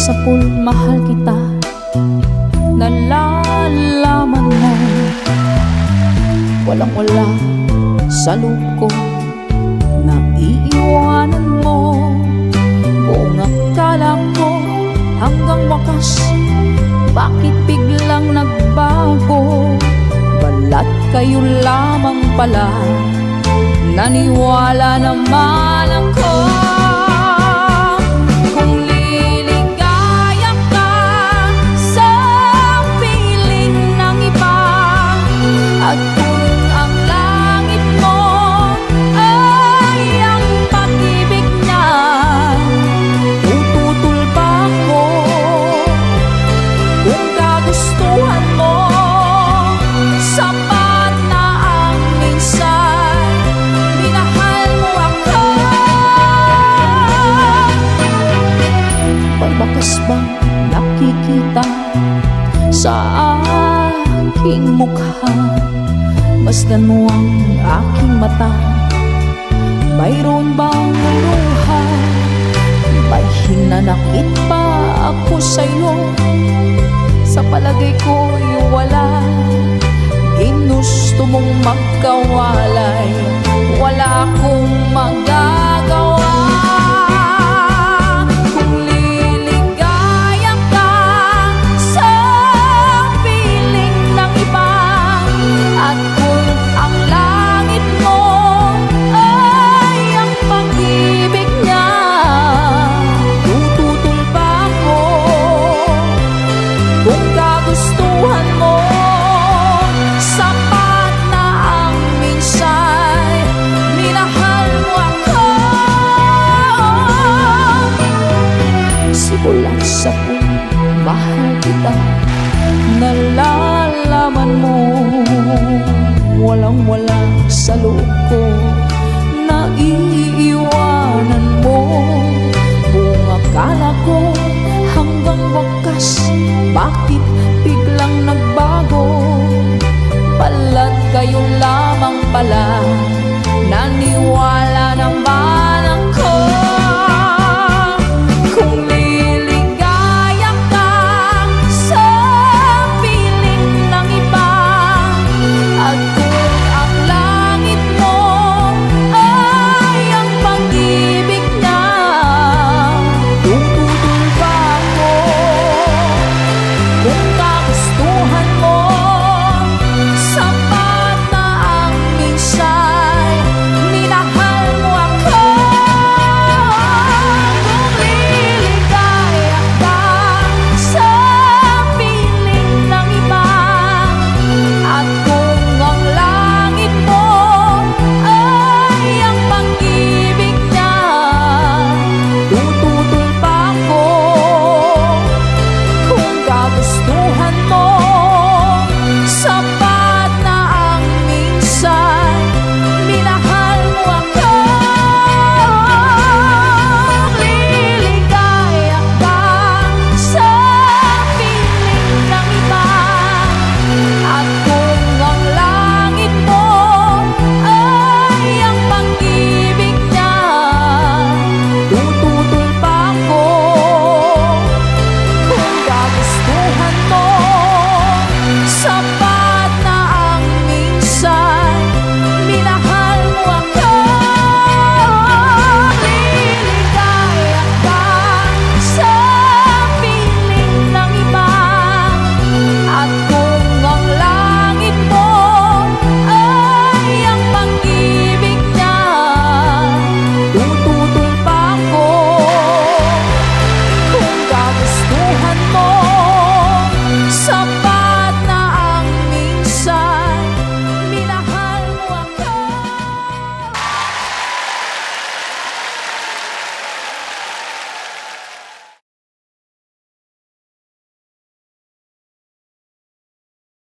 sapul mahal kita, nalalaman mo. Walang-wala sa loob ko, naiiwanan mo. Buong akala ko hanggang wakas, bakit biglang nagbago? Balat kayo lamang pala, naniwala naman ako. Kung liligaya ka sa piling ng iba, at kung ang langit mo ay ang pag-ibig niya, tututol ba ako? Kung kagustuhan mo, sapat na ang minsan minahal mo ako. Pagbakas bang nakikita sa aking mukha? Masdan mo ang aking mata, mayroon bang luha? May hinanakit pa ako sa'yo? Sa palagay ko'y wala. Ginusto mong magkawalay, wala akong magagawa. Kung liligaya ka sa piling ng iba, at kung ang langit mo ay ang pag-ibig niya, tututol ba ako? Kung kagustuhan mo, sapat na ang minsan minahal mo ako. Simulat sa kung mahal kita, nalalaman mo. Walang-wala sa loob ko, naiiwanan mo. Buong akala ko hanggang wakas, bakit biglang nagbago? Balat kayo lamang pala, naniwala